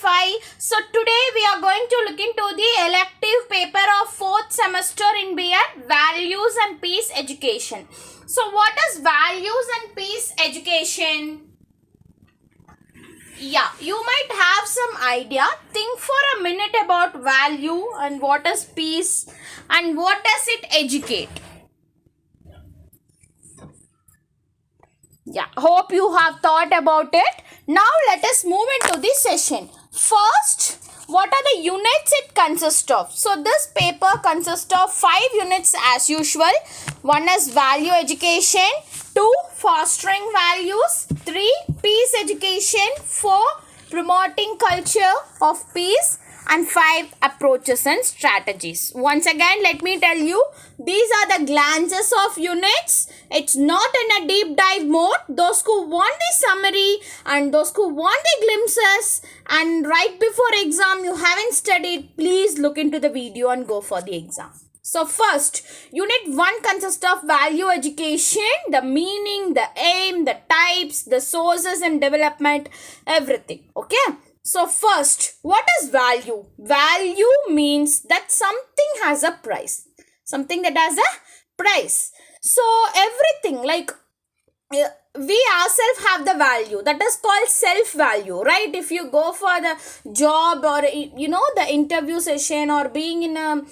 25. So today we are going to look into the elective paper of 4th semester in B.Ed, Values and Peace Education. So what is Values and Peace Education? Yeah, you might have some idea. Think for a minute about value and what is peace and what does it educate. Yeah, hope you have thought about it. Now let us move into the session. First, what are the units it consists of? So this paper consists of 5 units as usual. 1 is value education, 2 fostering values, 3 peace education, 4 promoting culture of peace, and 5 approaches and strategies. Once again, let me tell you, these are the glances of units. It's not in a deep dive mode. Those who want the summary and those who want the glimpses and right before exam you haven't studied, please look into the video and go for the exam. So first, unit 1 consists of value education, the meaning, the aim, the types, the sources and development, everything. Okay. So first, what is value? Value means that something has a price. Something that has a price. So everything, like we ourselves have the value that is called self-value, right? If you go for the job or the interview session or being in a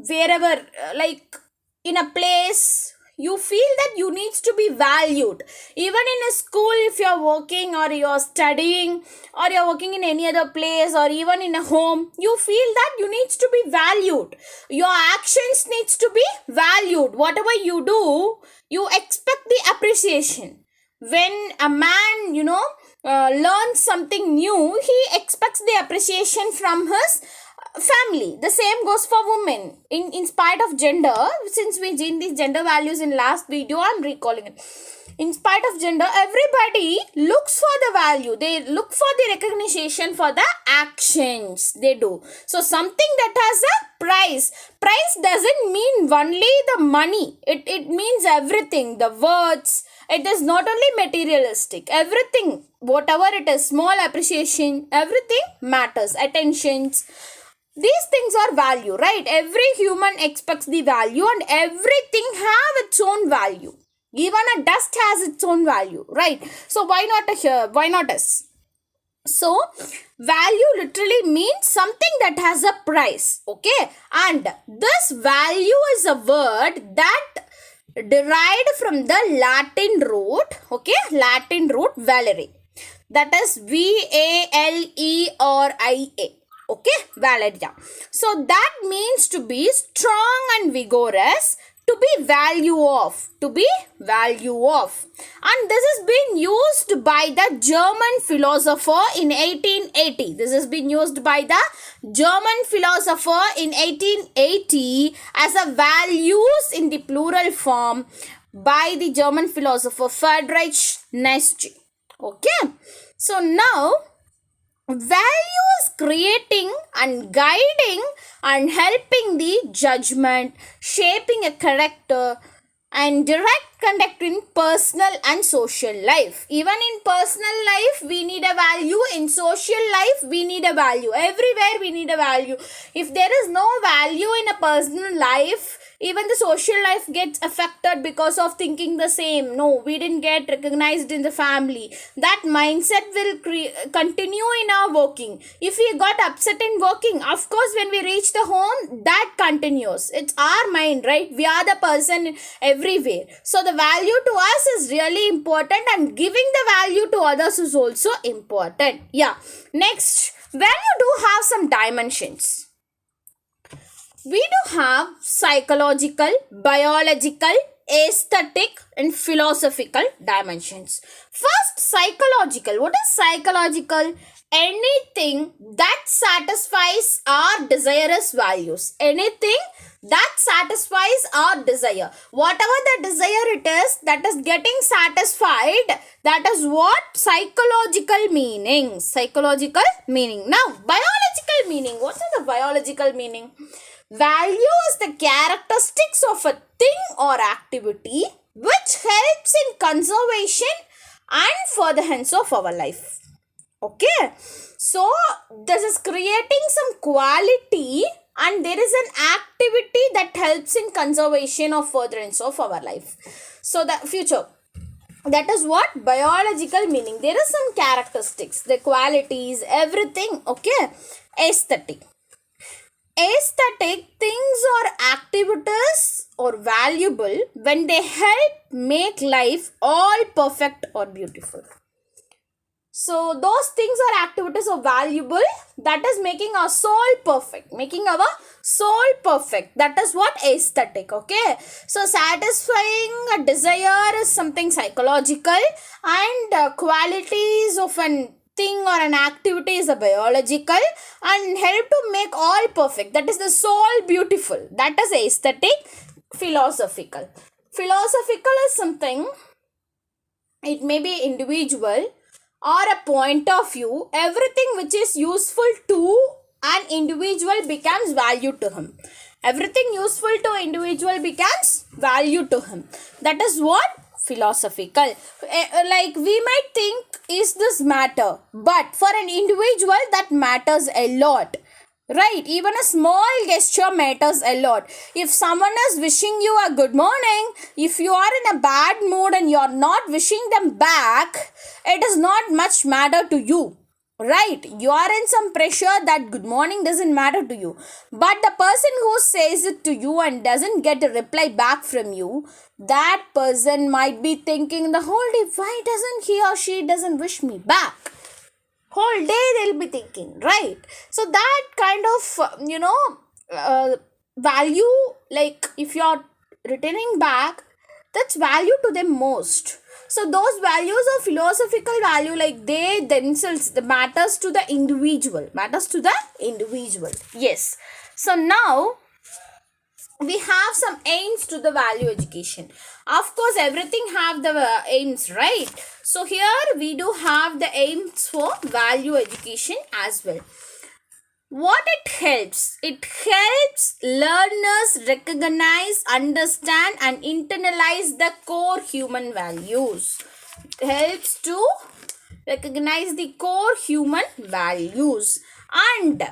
wherever, like in a place, you feel that you need to be valued. Even in a school, if you're working or you're studying or you're working in any other place or even in a home, you feel that you need to be valued. Your actions needs to be valued. Whatever you do, you expect the appreciation. When a man, learns something new, he expects the appreciation from his family. The same goes for women. In spite of gender, since we seen these gender values in last video, I'm recalling it. In spite of gender, everybody looks for the value. They look for the recognition for the actions they do. So something that has a price. Price doesn't mean only the money. It means everything. The words. It is not only materialistic. Everything, whatever it is, small appreciation, everything matters. Attentions. These things are value, right? Every human expects the value and everything have its own value. Even a dust has its own value, right? So why not here? Why not us? So value literally means something that has a price, okay? And this value is a word that derived from the Latin root, okay? Latin root valere. That is VALERIA. Okay, Valeria. So that means to be strong and vigorous, to be value of, And this has been used by the German philosopher in 1880. This has been used by the German philosopher in 1880 as a values in the plural form by the German philosopher Friedrich Nietzsche. Okay, so now value is creating and guiding and helping the judgment, shaping a character and direct conduct in personal and social life. Even in personal life, we need a value. In social life, we need a value. Everywhere we need a value. If there is no value in a personal life, even the social life gets affected because of thinking the same. No, we didn't get recognized in the family. That mindset will continue in our working. If we got upset in working, of course, when we reach the home, that continues. It's our mind, right? We are the person everywhere. So the value to us is really important and giving the value to others is also important. Yeah. Next, value do have some dimensions. We do have psychological, biological, aesthetic and philosophical dimensions. First, psychological. What is psychological? Anything that satisfies our desirous values. Anything that satisfies our desire. Whatever the desire it is, that is getting satisfied, that is what psychological meaning. Psychological meaning. Now, biological meaning. What is the biological meaning? Value is the characteristics of a thing or activity which helps in conservation and furtherance of our life. Okay, so this is creating some quality, and there is an activity that helps in conservation or furtherance of our life. So the future, that is what biological meaning. There are some characteristics, the qualities, everything. Okay, aesthetic. Aesthetic things or activities or valuable when they help make life all perfect or beautiful. So those things or activities are valuable, that is making our soul perfect, making our soul perfect. That is what aesthetic. Okay, so satisfying a desire is something psychological, and qualities of an thing or an activity is a biological, and help to make all perfect, that is the soul beautiful, that is aesthetic. Philosophical. Philosophical is something, it may be individual or a point of view. Everything which is useful to an individual becomes value to him. Everything useful to individual becomes value to him. That is what philosophical. Like we might think, is this matter? But for an individual that matters a lot. Right, even a small gesture matters a lot. If someone is wishing you a good morning, if you are in a bad mood and you are not wishing them back, it is not much matter to you. Right, you are in some pressure that good morning doesn't matter to you. But the person who says it to you and doesn't get a reply back from you, that person might be thinking the whole day, why doesn't he or she doesn't wish me back? Whole day they'll be thinking, right? So that kind of value, like if you're returning back, that's value to them most. So those values of philosophical value, like they themselves, the matters to the individual, yes. So now we have some aims to the value education. Of course, everything have the aims, right? So here we do have the aims for value education as well. What it helps? It helps learners recognize, understand and internalize the core human values. It helps to recognize the core human values, and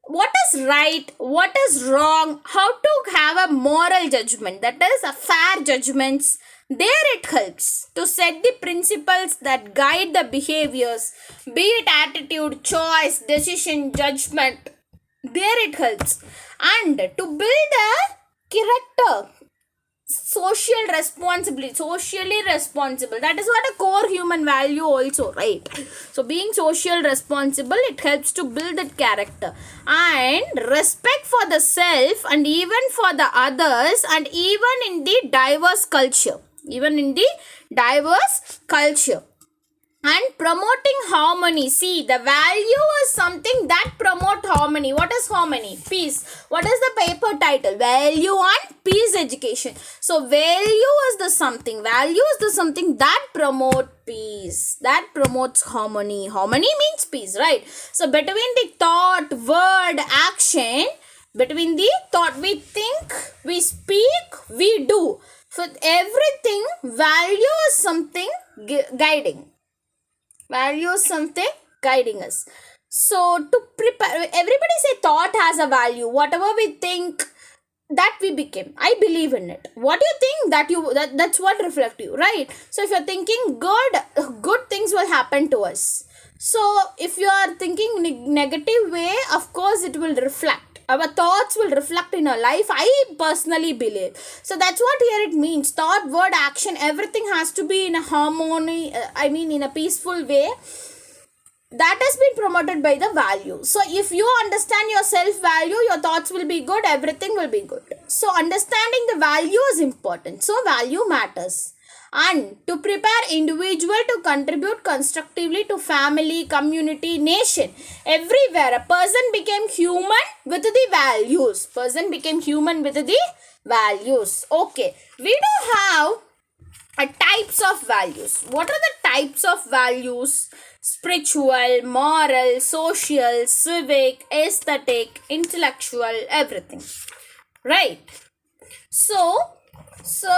what is right, what is wrong, how to have a moral judgment, that is a fair judgments. There it helps to set the principles that guide the behaviors, be it attitude, choice, decision, judgment. There it helps. And to build a character, socially responsible, that is what a core human value also, right? So being social responsible, it helps to build that character, and respect for the self and even for the others, and even in the diverse culture, and promoting harmony. See, the value is something that promote harmony. What is harmony? Peace. What is the paper title? Value on peace education. So value is the something that promote peace, that promotes harmony. Harmony means peace, right? So between the thought, word, action, between the thought, we think, we speak, we do. For everything, value is something guiding. Value is something guiding us. So to prepare, everybody say thought has a value. Whatever we think, that we became. I believe in it. What you think, that's what reflect you, right? So if you're thinking good things will happen to us. So if you are thinking negative way, of course it will reflect. Our thoughts will reflect in our life, I personally believe. So that's what here it means. Thought, word, action, everything has to be in a harmony, in a peaceful way. That has been promoted by the value. So if you understand your self-value, your thoughts will be good, everything will be good. So understanding the value is important. So value matters. And to prepare individual to contribute constructively to family, community, nation, everywhere. A person became human with the values. Okay, we do have types of values. What are the types of values? Spiritual, moral, social, civic, aesthetic, intellectual, everything. Right. So So,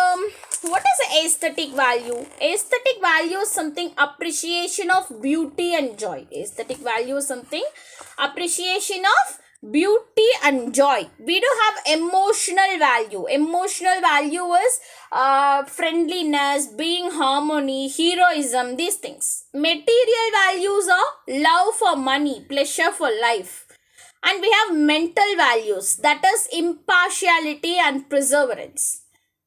what is aesthetic value? Aesthetic value is something appreciation of beauty and joy. Aesthetic value is something appreciation of beauty and joy. We do have emotional value. Emotional value is friendliness, being harmony, heroism, these things. Material values are love for money, pleasure for life. And we have mental values, that is impartiality and perseverance.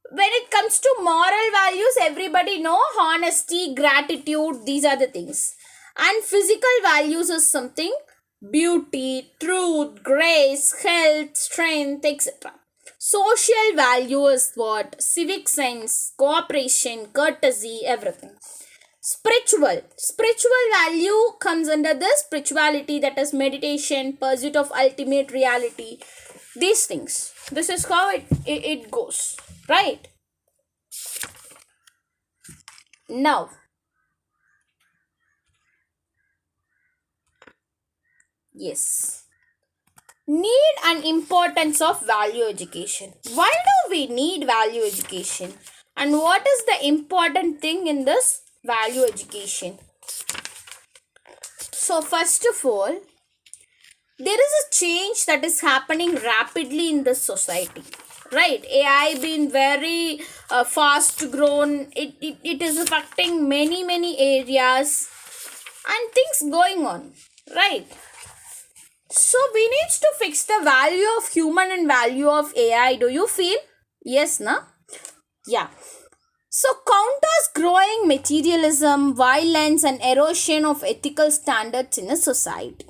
When it comes to moral values, everybody know honesty, gratitude, these are the things. And physical values is something beauty, truth, grace, health, strength, etc. Social value is what? Civic sense, cooperation, courtesy, everything. Spiritual value comes under the spirituality, that is meditation, pursuit of ultimate reality, these things. This is how it goes, right? Now, yes, need and importance of value education. Why do we need value education, and what is the important thing in this value education? So first of all, there is a change that is happening rapidly in the society, right? AI been very fast grown. It is affecting many areas and things going on, right? So we need to fix the value of human and value of AI. Do you feel? Yes, na? Yeah. So counters growing materialism, violence and erosion of ethical standards in a society.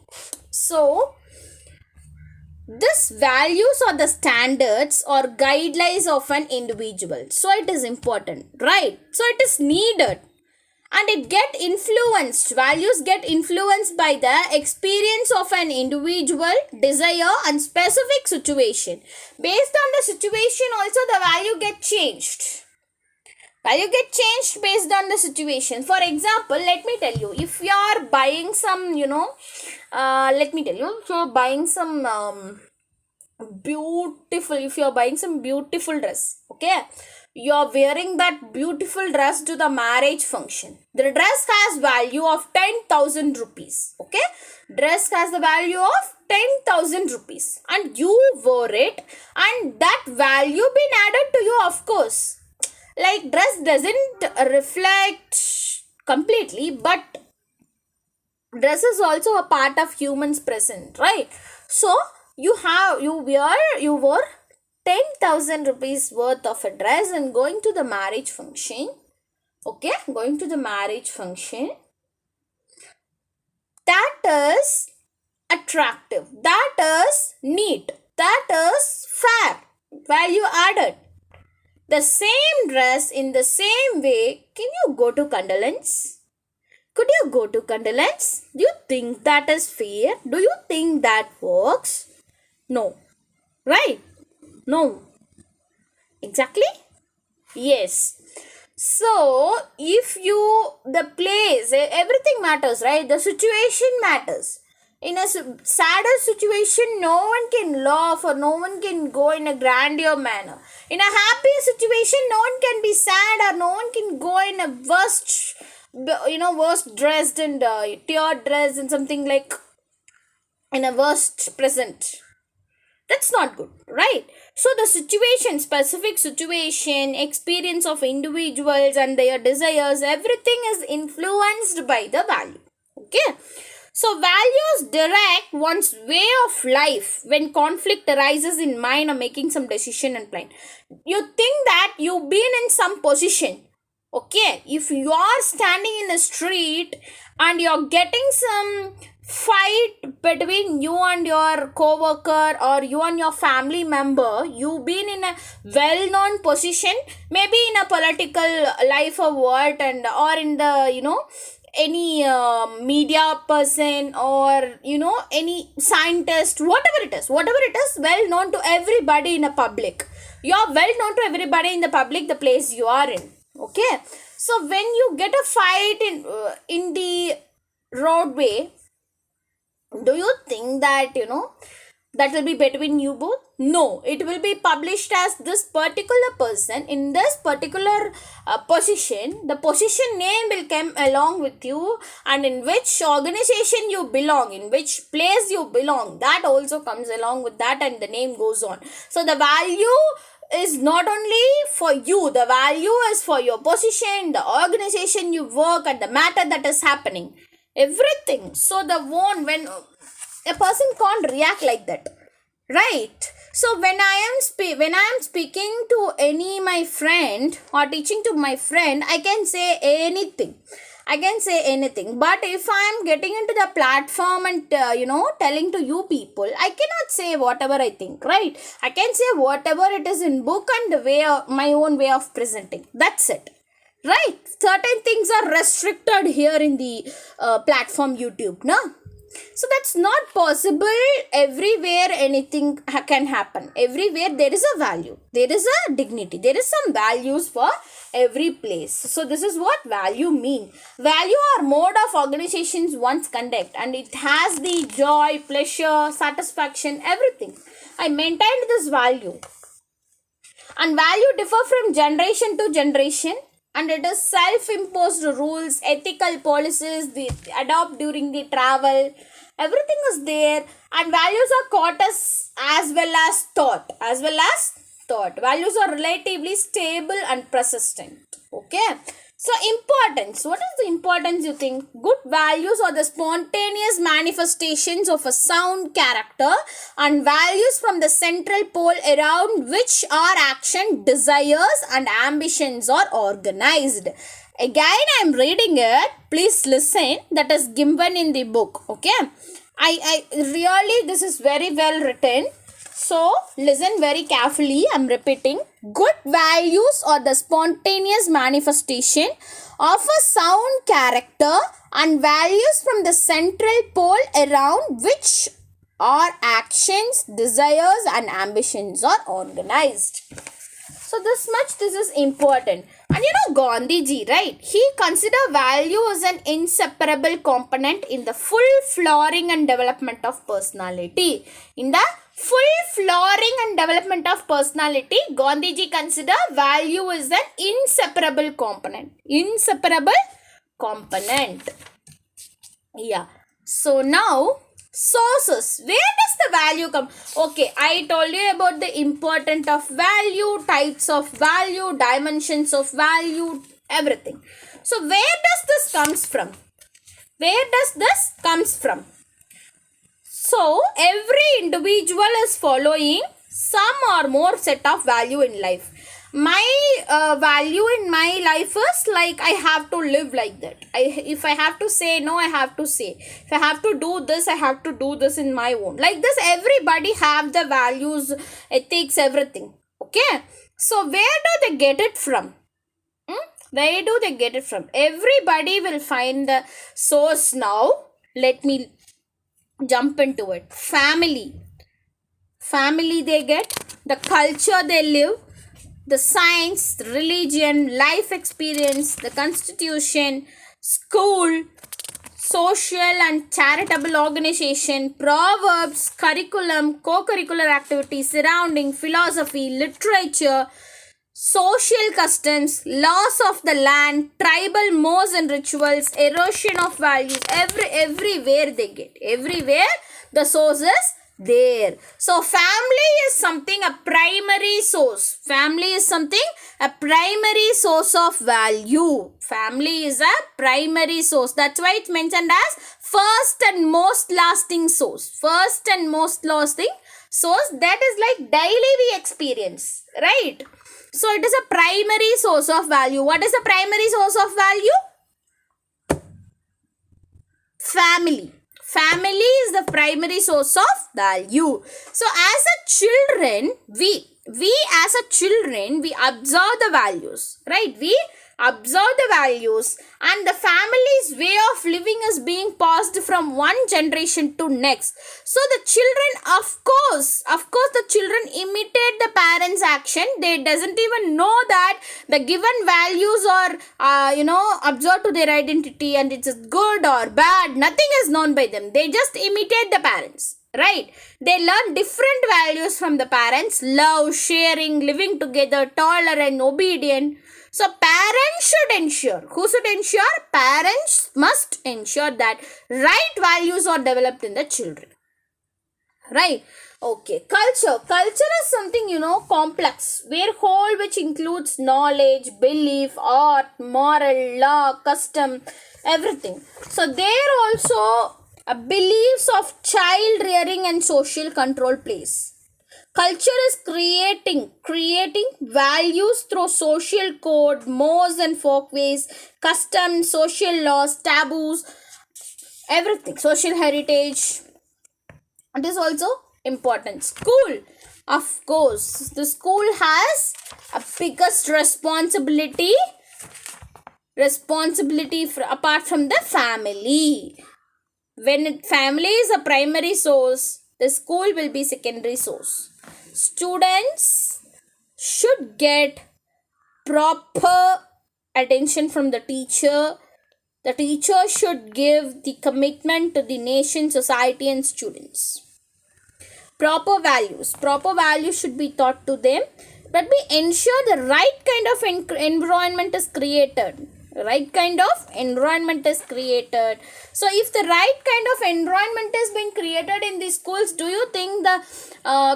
So this values or the standards or guidelines of an individual. So it is important, right? So it is needed. And it get influenced, values get influenced by the experience of an individual, desire and specific situation. Based on the situation also the value get changed. Value get changed based on the situation. For example, let me tell you, if you are buying some, let me tell you, if you are buying some beautiful, if you are buying some beautiful dress, okay, you are wearing that beautiful dress to the marriage function. The dress has value of 10,000 rupees, okay, dress has the value of 10,000 rupees and you wore it and that value been added to you, of course. Like dress doesn't reflect completely, but dress is also a part of humans present, right? So you wore 10,000 rupees worth of a dress and going to the marriage function, okay, going to the marriage function, that is attractive, that is neat, that is fair, value added. The same dress in the same way, can you go to condolence? Could you go to condolence? Do you think that is fair? Do you think that works? No. Right? No. Exactly? Yes. So, if you, the place, everything matters, right? The situation matters. In a sadder situation, no one can laugh or no one can go in a grandeur manner. In a happy situation, no one can be sad or no one can go in a worst dressed and tear dressed and something like in a worst present. That's not good, right? So the situation, specific situation, experience of individuals and their desires, everything is influenced by the value, okay? So values direct one's way of life when conflict arises in mind or making some decision and plan. You think that you've been in some position, okay? If you are standing in a street and you're getting some fight between you and your co-worker or you and your family member, you've been in a well-known position, maybe in a political life or what, and or in the any media person or any scientist, whatever it is well known to everybody in a public. You are well known to everybody in the public, the place you are in, okay? So when you get a fight in the roadway, do you think that that will be between you both? No, it will be published as this particular person in this particular position. The position name will come along with you, and in which organization you belong, in which place you belong, that also comes along with that, and the name goes on. So the value is not only for you, the value is for your position, the organization you work, and the matter that is happening, everything. So the one, when a person can't react like that, right? So when I am speaking to any my friend or teaching to my friend, I can say anything. But if I am getting into the platform and telling to you people, I cannot say whatever I think, right? I can say whatever it is in book and the way of, my own way of presenting. That's it, right? Certain things are restricted here in the platform YouTube, no? So that's not possible. Everywhere anything can happen. Everywhere there is a value, there is a dignity, there is some values for every place. So this is what value mean. Value are mode of organizations one's conduct, and it has the joy, pleasure, satisfaction, everything. I maintained this value. And value differ from generation to generation, and it is self-imposed rules, ethical policies they adopt during the travel. Everything is there, and values are caught as well as thought. Values are relatively stable and persistent. Okay. So importance. What is the importance you think? Good values are the spontaneous manifestations of a sound character, and values from the central pole around which our action, desires and ambitions are organized. Again, I am reading it. Please listen. That is given in the book. Okay. I really, this is very well written. So, listen very carefully. I am repeating. Good values are the spontaneous manifestation of a sound character, and values from the central pole around which our actions, desires and ambitions are organized. So this is important. And Gandhiji, right? He considered value as an inseparable component in the full flowering and development of personality. In the full flowering and development of personality, Gandhiji considered value as an inseparable component. Yeah. So now, sources. Where does the value come? Okay, I told you about the importance of value, types of value, dimensions of value, everything. So where does this comes from? So every individual is following some or more set of value in life. My value in my life is like I have to live like that. If I have to say no, I have to say. If I have to do this, I have to do this in my own. Like this, everybody have the values, ethics, everything. Okay. So where do they get it from? Where do they get it from? Everybody will find the source now. Let me jump into it. Family they get, the culture they live, the science, religion, life experience, the constitution, school, social and charitable organization, proverbs, curriculum, co-curricular activities, surrounding, philosophy, literature, social customs, laws of the land, tribal mores and rituals, erosion of values, everywhere they get. Everywhere the source is there. So family is something, a primary source. Family is something, a primary source of value. Family is a primary source. That's why it's mentioned as first and most lasting source. First and most lasting source, that is like daily we experience, right? So it is a primary source of value. What is the primary source of value? Family. Family is the primary source of value. So as a children, we as a children, we observe the values, right? We observe the values, and the family's way of living is being passed from one generation to next. So the children, of course the children imitate the parents' action. They doesn't even know that the given values are observed to their identity, and it's good or bad. Nothing is known by them. They just imitate the parents, right? They learn different values from the parents: love, sharing, living together, tolerant, obedient. So parents should ensure. Who should ensure? Parents must ensure that right values are developed in the children. Right? Okay. Culture. Culture is something, complex. Where whole, which includes knowledge, belief, art, moral, law, custom, everything. So there also beliefs of child rearing and social control plays. Culture is creating values through social code, mores and folkways, customs, social laws, taboos, everything, social heritage. It is also important. School, of course, the school has a biggest responsibility apart from the family. When family is a primary source, the school will be secondary source. Students should get proper attention from the teacher. The teacher should give the commitment to the nation, society, and students. Proper values should be taught to them, but we ensure the right kind of environment is created. So if the right kind of environment is being created in the schools, do you think the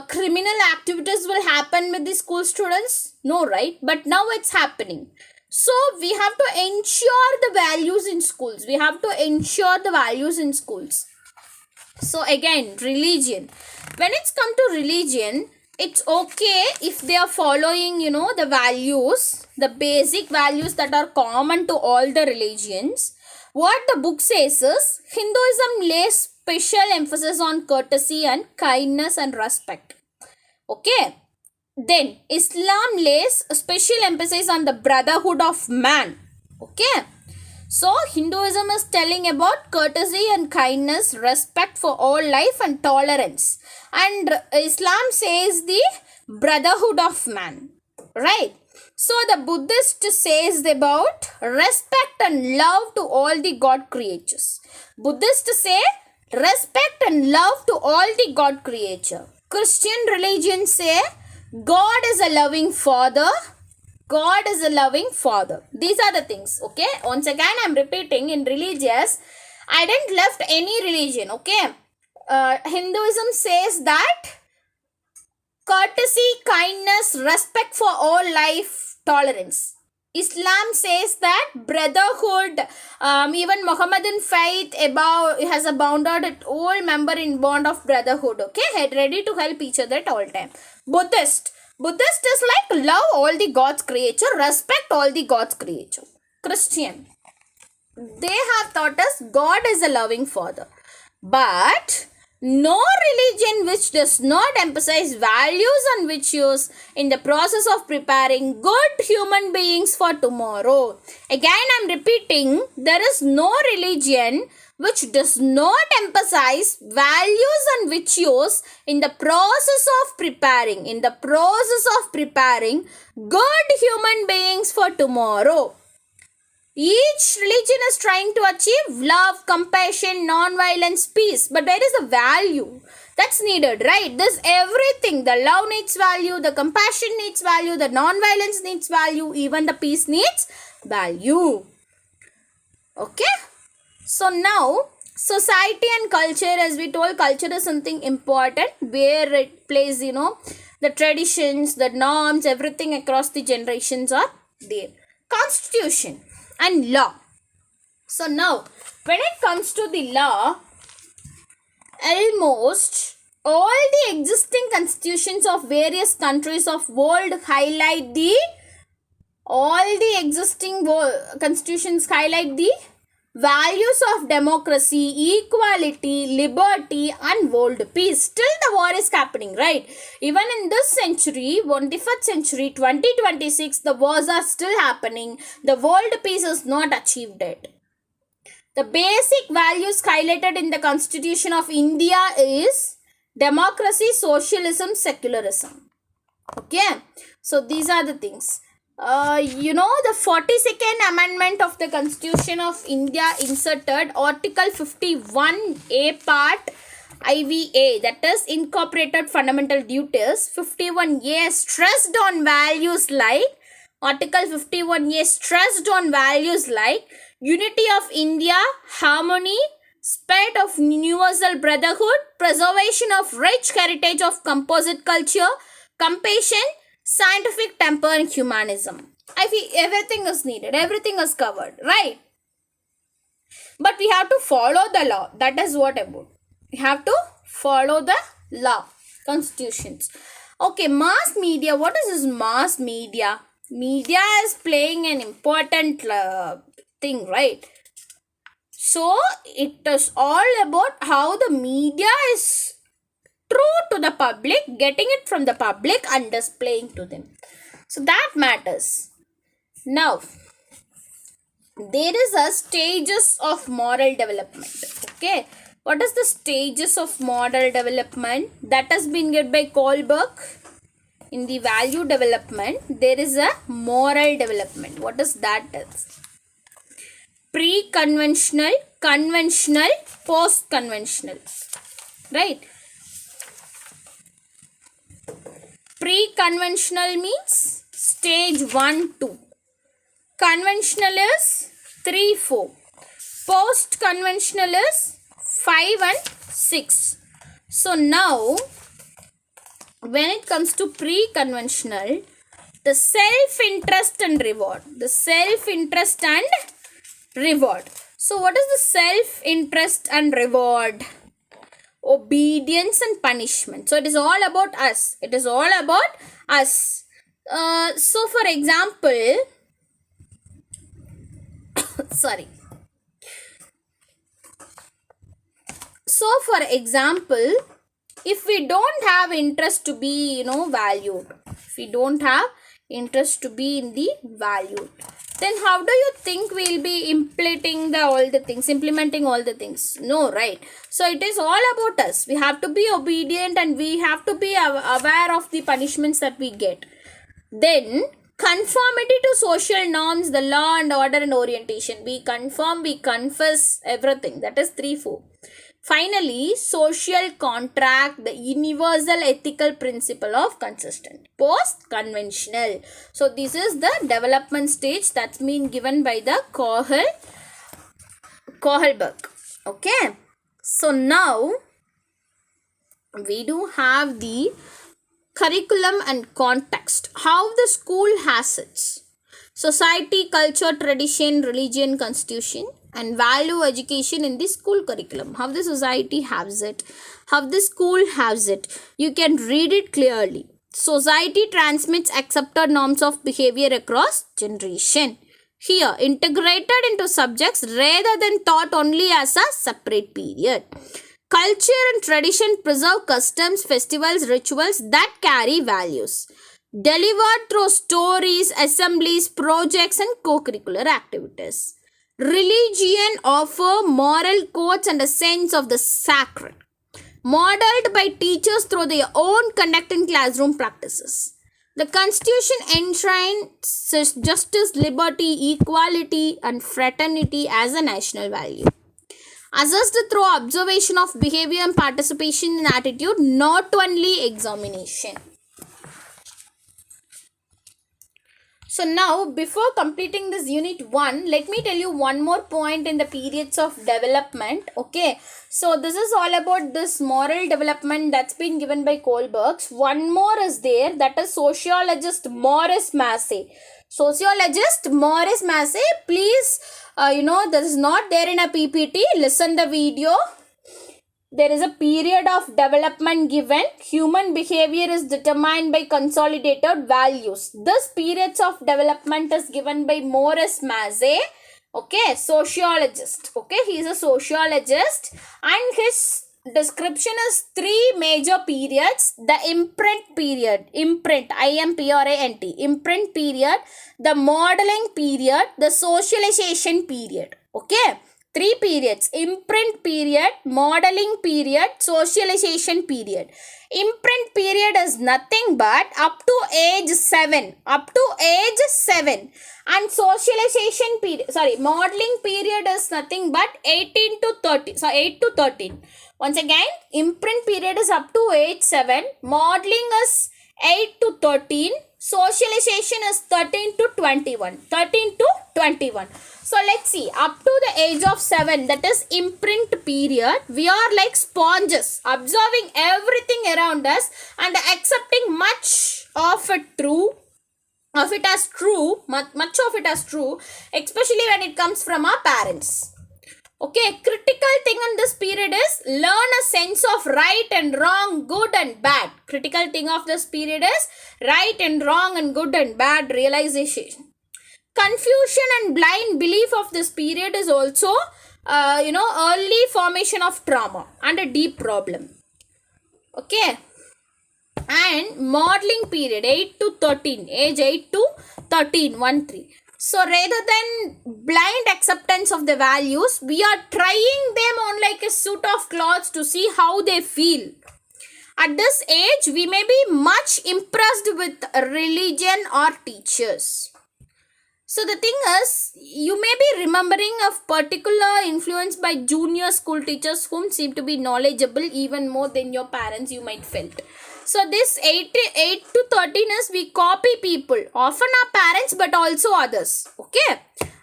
criminal activities will happen with the school students? No, right? But now it's happening. So we have to ensure the values in schools. So again, religion. When it's come to religion, it's okay if they are following, the values, the basic values that are common to all the religions. What the book says is, Hinduism lays special emphasis on courtesy and kindness and respect. Okay. Then Islam lays a special emphasis on the brotherhood of man. Okay. So Hinduism is telling about courtesy and kindness, respect for all life and tolerance. And Islam says the brotherhood of man. Right. So the Buddhist says about respect and love to all the God creatures. Buddhists say respect and love to all the God creature. Christian religion say God is a loving father. These are the things. Okay. Once again, I'm repeating, in religious, I didn't left any religion. Okay. Hinduism says that courtesy, kindness, respect for all life, tolerance. Islam says that brotherhood, even Mohammedan faith has abounded at all member in bond of brotherhood. Okay, ready to help each other at all time. Buddhist is like love all the God's creature, respect all the God's creature. Christian, they have taught us God is a loving father. But no religion which does not emphasize values and virtues in the process of preparing good human beings for tomorrow. Again, I am repeating, there is no religion which does not emphasize values and virtues in the process of preparing good human beings for tomorrow. Each religion is trying to achieve love, compassion, non-violence, peace. But where is the value that's needed, right? This everything. The love needs value, the compassion needs value, the non-violence needs value, even the peace needs value. Okay? So now, society and culture, as we told, culture is something important where it plays, the traditions, the norms, everything across the generations are there. Constitution and law. So now, when it comes to the law, almost all the existing constitutions of various countries of world highlight the values of democracy, equality, liberty, and world peace. Still the war is happening, right? Even in this century, 21st century, 2026, the wars are still happening. The world peace is not achieved yet. The basic values highlighted in the Constitution of India is democracy, socialism, secularism. Okay, so these are the things. The 42nd Amendment of the Constitution of India inserted Article 51A part IVA, that is Incorporated Fundamental Duties. 51A stressed on values like, Article 51A stressed on values like unity of India, harmony, spirit of universal brotherhood, preservation of rich heritage of composite culture, compassion, scientific temper, and humanism. I feel everything is needed, everything is covered, right? But we have to follow the law. That is what about. We have to follow the law, constitutions. Okay, mass media. What is this mass media? Media is playing an important thing, right? So it is all about how the media is true to the public, getting it from the public and displaying to them. So that matters. Now, there is a stages of moral development. Okay, what is the stages of moral development? That has been given by Kohlberg. In the value development, there is a moral development. What is that? Pre-conventional, conventional, post-conventional. Right? Pre-conventional means stage 1, 2. Conventional is 3, 4. Post-conventional is 5 and 6. So now, when it comes to pre-conventional, the self-interest and reward. The self-interest and reward. So what is the self-interest and reward? Obedience and punishment. So it is all about us. It is all about us. So for example, sorry. So for example, if we don't have interest to be, valued, if we don't have interest to be in the valued, then how do you think we'll be implementing all the things? No, right? So it is all about us. We have to be obedient and we have to be aware of the punishments that we get. Then conformity to social norms, the law and order and orientation. We conform, we confess everything. That is 3, 4. Finally, social contract, the universal ethical principle of consistent. Post-conventional. So, this is the development stage that's been given by the Kohlberg. Okay. So, now we do have the curriculum and context. How the school has its society, culture, tradition, religion, constitution, and value education in the school curriculum. How the society has it, how the school has it. You can read it clearly. Society transmits accepted norms of behavior across generation. Here, integrated into subjects rather than taught only as a separate period. Culture and tradition preserve customs, festivals, rituals that carry values. Delivered through stories, assemblies, projects, and co-curricular activities. Religion offer moral codes and a sense of the sacred, modeled by teachers through their own conduct in classroom practices. The Constitution enshrines justice, liberty, equality, and fraternity as a national value. Assessed through observation of behavior and participation in attitude, not only examination. So now, before completing this unit 1, let me tell you one more point in the periods of development. Okay, so this is all about this moral development that's been given by Kohlberg. One more is there, that is sociologist Maurice Massey. Sociologist Maurice Massey, please, this is not there in a PPT. Listen the video. There is a period of development given. Human behavior is determined by consolidated values. This periods of development is given by Maurice Massey. Okay, sociologist. Okay, he is a sociologist and his description is 3 major periods. The imprint period, IMPRANT, imprint period, the modeling period, the socialization period. Okay. Three periods: imprint period, modeling period, socialization period. Imprint period is nothing but up to age 7. Up to age 7. And socialization period, modeling period is nothing but 18 to 30. So 8 to 13. Once again, imprint period is up to age 7. Modeling is 8 to 13. Socialization is 13 to 21. 13 to 21. So let's see, up to the age of 7, that is imprint period, we are like sponges, absorbing everything around us and accepting much of it as true, especially when it comes from our parents. Okay, critical thing in this period is learn a sense of right and wrong, good and bad. Critical thing of this period is right and wrong and good and bad realization. Confusion and blind belief of this period is also, early formation of trauma and a deep problem. Okay. And modeling period, 8 to 13, age 8 to 13, 1, 3. So rather than blind acceptance of the values, we are trying them on like a suit of clothes to see how they feel. At this age, we may be much impressed with religion or teachers. So the thing is, you may be remembering of particular influence by junior school teachers whom seem to be knowledgeable even more than your parents you might felt. So this 8 to 13 is we copy people, often our parents but also others. Okay.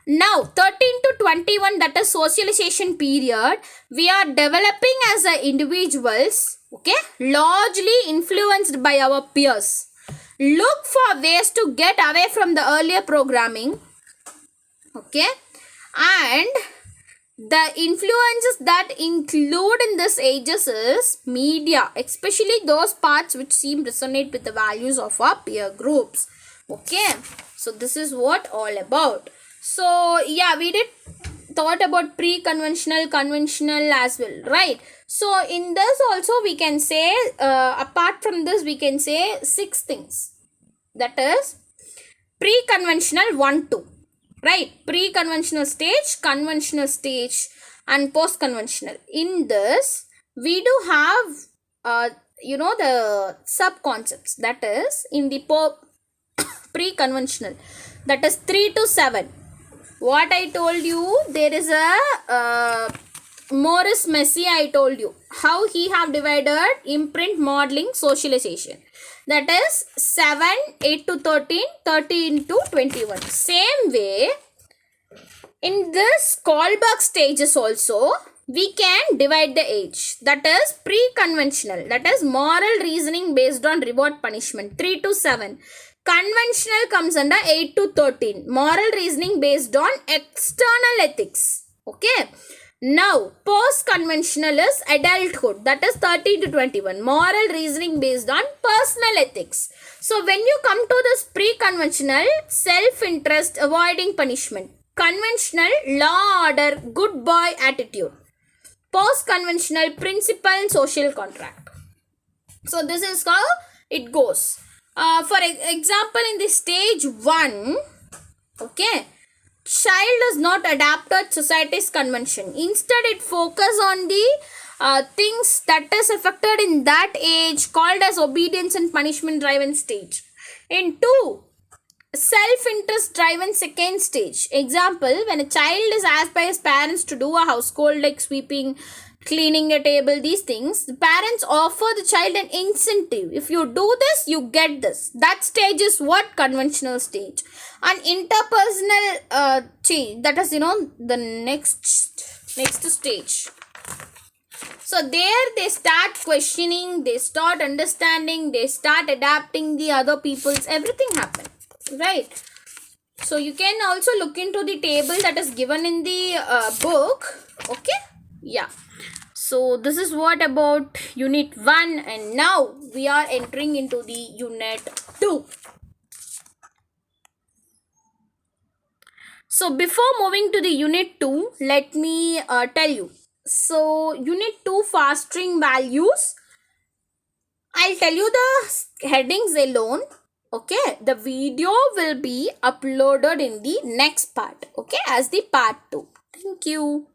Now 13 to 21, that is socialization period, we are developing as individuals, okay, largely influenced by our peers. Look for ways to get away from the earlier programming. Okay. And the influences that include in this ages is media, especially those parts which seem resonate with the values of our peer groups. Okay. So this is what all about. So yeah, we did thought about pre-conventional, conventional as well, right? So in this also we can say, apart from this we can say 6 things. That is pre-conventional 1, 2, right? Pre-conventional stage, conventional stage and post-conventional. In this we do have the sub-concepts, that is in the pre-conventional, that is 3 to 7. What I told you, there is a Morris Messi, I told you how he have divided imprint, modeling, socialization. That is 7, 8 to 13, 13 to 21. Same way, in this Kohlberg stages also, we can divide the age. That is pre-conventional. That is moral reasoning based on reward punishment, 3 to 7. Conventional comes under 8 to 13. Moral reasoning based on external ethics. Okay. Now, post-conventional is adulthood. That is 30 to 21. Moral reasoning based on personal ethics. So, when you come to this pre-conventional, self-interest, avoiding punishment. Conventional, law, order, good boy attitude. Post-conventional, principle and social contract. So, this is how it goes. For example, in the stage 1, okay, child is not adapted society's convention. Instead, it focus on the things that is affected in that age, called as obedience and punishment driven stage. In 2, self-interest driven second stage. Example, when a child is asked by his parents to do a household like sweeping, cleaning a table, these things, the parents offer the child an incentive. If you do this, you get this. That stage is what? Conventional stage. And interpersonal change, that is, the next stage. So there they start questioning, they start understanding, they start adapting the other people's, everything happens, right? So you can also look into the table that is given in the book. Okay. Yeah. So this is what about unit 1, and now we are entering into the unit 2. So before moving to the unit 2, let me tell you. So unit 2, fostering values. I'll tell you the headings alone. Okay, the video will be uploaded in the next part. Okay, as the part 2. Thank you.